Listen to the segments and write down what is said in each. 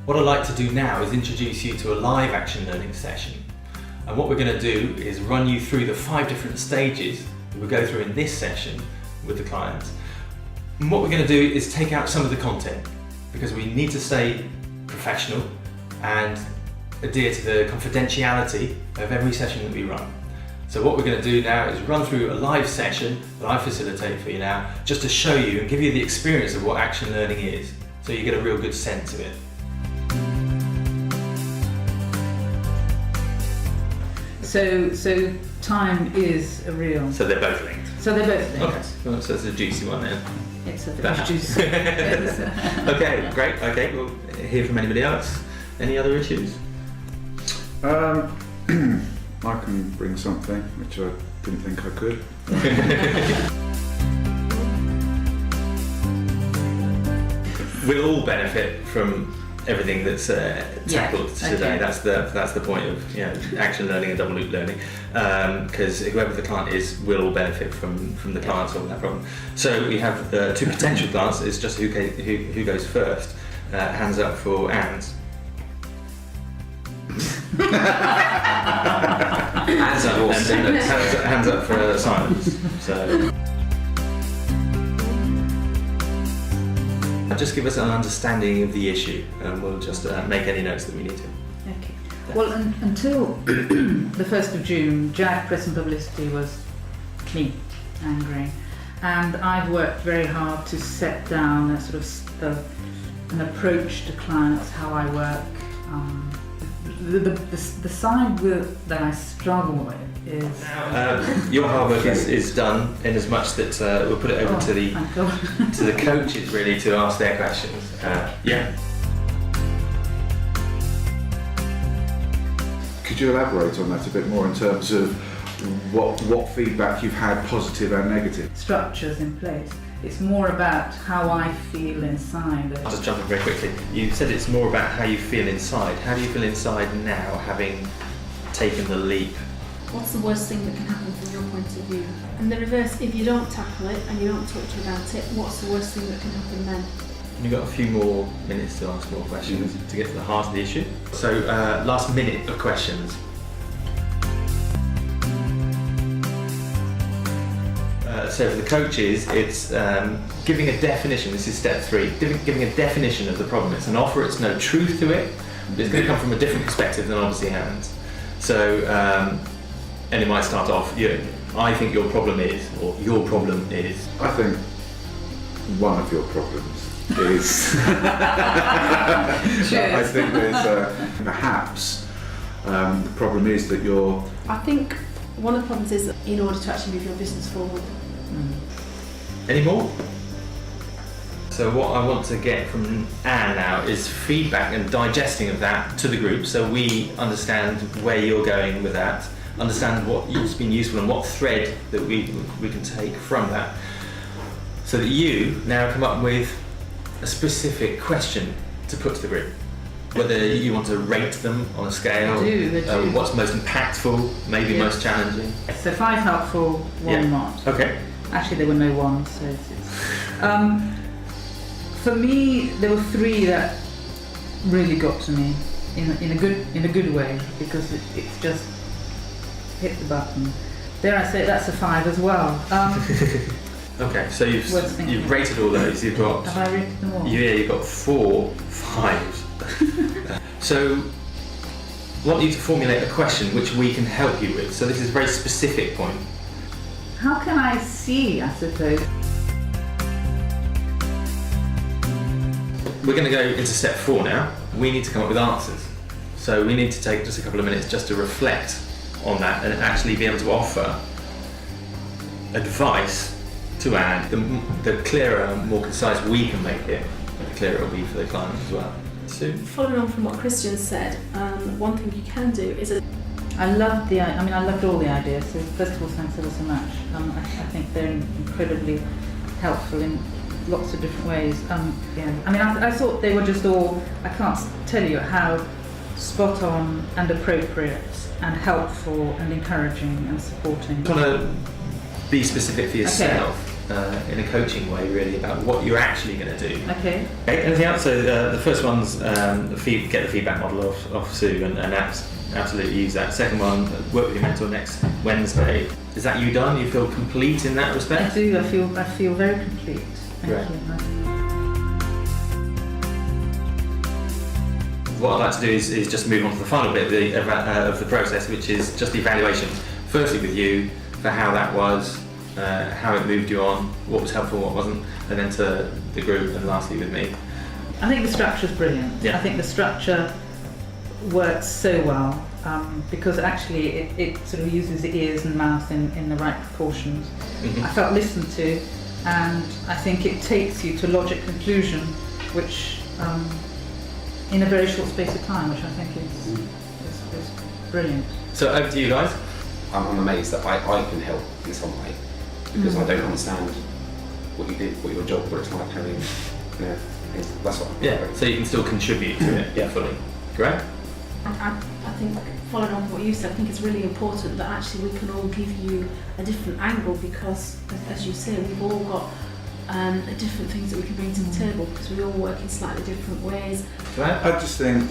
What I'd like to do now is introduce you to a live action learning session. And what we're going to do is run you through the 5 different stages that we'll go through in this session with the clients. And what we're going to do is take out some of the content, because we need to stay professional and adhere to the confidentiality of every session that we run. So what we're going to do now is run through a live session that I facilitate for you now, just to show you and give you the experience of what action learning is, so you get a real good sense of it. So time is a real... So they're both linked. So they're both linked. Okay, well, so it's a juicy one then. It's a juicy. Okay, great. Okay, we'll hear from anybody else. Any other issues? I can bring something which I didn't think I could. We'll all benefit from everything that's tackled today. Okay. That's the point of action learning and double loop learning, because whoever the client is will all benefit from the client solving that problem. So we have 2 potential clients. It's just who goes first. Hands up for Anne's. Hands up, and hands up for Simon's. So. Just give us an understanding of the issue, and we'll just make any notes that we need to. Okay. Well, until the 1st of June, JAG Press and Publicity was me, Anne Gray, and I've worked very hard to set down a sort of an approach to clients, how I work. The side that I struggle with is... Your hard work is done, in as much that we'll put it over to the to the coaches really to ask their questions. Could you elaborate on that a bit more in terms of what feedback you've had, positive and negative? Structures in place. It's more about how I feel inside. I'll just jump in very quickly. You said it's more about how you feel inside. How do you feel inside now, having taken the leap? What's the worst thing that can happen from your point of view? And the reverse, if you don't tackle it and you don't talk to you about it, what's the worst thing that can happen then? You've got a few more minutes to ask more questions to get to the heart of the issue. So, last minute of questions. So for the coaches, it's giving a definition. This is step 3. Giving a definition of the problem. It's an offer. It's no truth to it. But it's going to come from a different perspective than obviously Anne's. So, and it might start off. I think your problem is, or your problem is. I think one of your problems is. I think there's perhaps the problem is that you're. I think one of the problems is that in order to actually move your business forward. Any more? So what I want to get from Anne now is feedback and digesting of that to the group, so we understand where you're going with that, understand what's been useful and what thread that we can take from that, so that you now come up with a specific question to put to the group. Whether you want to rate them on a scale, I do. what's most impactful, maybe most challenging. So 5 helpful, 1 not. Okay. Actually, there were no 1s. So for me, there were 3 that really got to me in a good way, because it's just hit the button. Dare I say that's a 5 as well. Okay, so you've rated all those. You've got. Have I rated them all? Yeah, you've got 4 5s. So, I want you to formulate a question which we can help you with. So this is a very specific point. How can I see, I suppose? We're going to go into step 4 now. We need to come up with answers. So we need to take just a couple of minutes just to reflect on that and actually be able to offer advice to Anne. The clearer and more concise we can make it, the clearer it will be for the client as well. Sue? Following on from what Christian said, one thing you can do is I loved all the ideas. So first of all, thanks ever so much. I think they're incredibly helpful in lots of different ways. I thought they were just all. I can't tell you how spot on and appropriate and helpful and encouraging and supporting. Do you want to be specific for yourself? in a coaching way, really, about what you're actually going to do. Okay. Okay, anything else? So the first one's get the feedback model off Sue and absolutely use that. Second one, work with your mentor next Wednesday. Is that you done? You feel complete in that I respect? do. I feel very complete. Thank Great. you. What I'd like to do is just move on to the final bit of the process, which is just the evaluations. Firstly with you, for how that was, how it moved you on, what was helpful, what wasn't, and then to the group, and lastly with me. I think the structure's brilliant. Yeah. I think the structure works so well because actually it sort of uses the ears and mouth in the right proportions. Mhm. I felt listened to, and I think it takes you to logic conclusion, which in a very short space of time, which I think is brilliant. So over to you guys. I'm amazed that I can help in some way because I don't understand what you did, what your job, what it's like having, you know, things. That's what. Yeah, so you can still contribute to it fully. Great. I think, following on what you said, I think it's really important that actually we can all give you a different angle because, as you say, we've all got different things that we can bring to the table because we all work in slightly different ways. Right. I just think,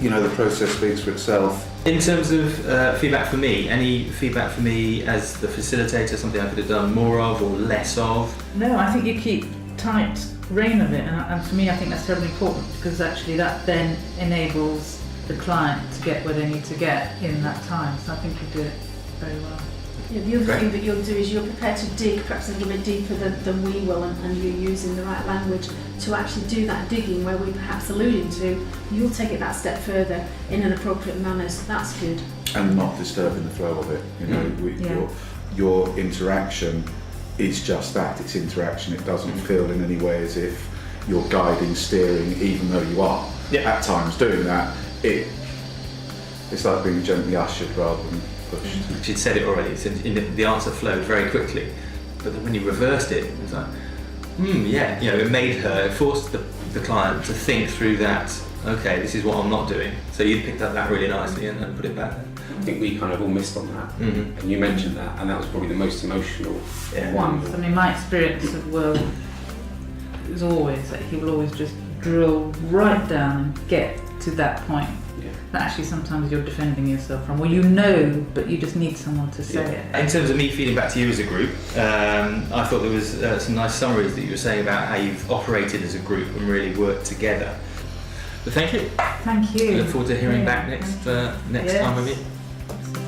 you know, the process speaks for itself. In terms of feedback for me, any feedback for me as the facilitator, something I could have done more of or less of? No, I think you keep tight rein of it, and for me, I think that's terribly important because actually that then enables the client to get where they need to get in that time. So I think you do it very well. Yeah, the other Great. thing that you'll do is you're prepared to dig perhaps a little bit deeper than we will, and you're using the right language to actually do that digging where we perhaps alluding to. You'll take it that step further in an appropriate manner, so that's good. And not disturbing the flow of it. You know, Yeah. your interaction is just that. It's interaction. It doesn't feel in any way as if you're guiding, steering, even though you are Yeah. at times doing that. It's like being gently ushered rather than pushed. She'd said it already, it's the answer flowed very quickly. But then when you reversed it, it was like, yeah, you know, it forced the client to think through that, okay, this is what I'm not doing. So you picked up that really nicely and put it back there. I think we kind of all missed on that, Mhm. and you mentioned that, and that was probably the most emotional Yeah. one. I mean, my experience of Will is always that he will always just drill right down and get to that point. Yeah. That actually sometimes you're defending yourself from, well, you know, but you just need someone to say it. In terms of me feeding back to you as a group, I thought there was some nice summaries that you were saying about how you've operated as a group and really worked together. But thank you. Thank you. I look forward to hearing Yeah, back next thank you. next Yes. time with you. Absolutely.